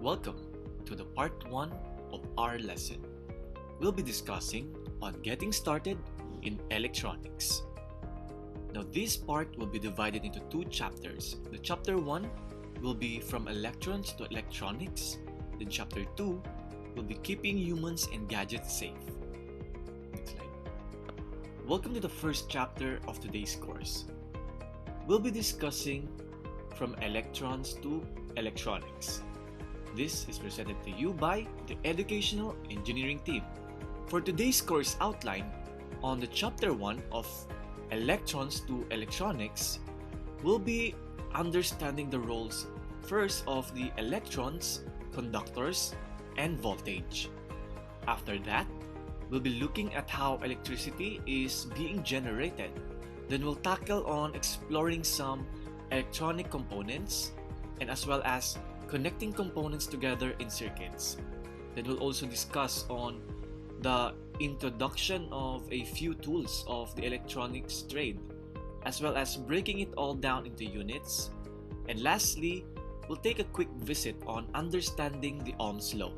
Welcome to the part 1 of our lesson. We'll be discussing on getting started in electronics. Now this part will be divided into two chapters. The chapter 1 will be from electrons to electronics. Then chapter 2 will be keeping humans and gadgets safe. Next slide. Welcome to the first chapter of today's course. We'll be discussing from electrons to electronics. This is presented to you by the Educational Engineering team. For today's course outline, on the chapter 1 of Electrons to Electronics, we'll be understanding the roles first of the electrons, conductors, and voltage. After that, we'll be looking at how electricity is being generated. Then we'll tackle on exploring some electronic components and as well as connecting components together in circuits. Then we'll also discuss on the introduction of a few tools of the electronics trade, as well as breaking it all down into units. And lastly, we'll take a quick visit on understanding the Ohm's law.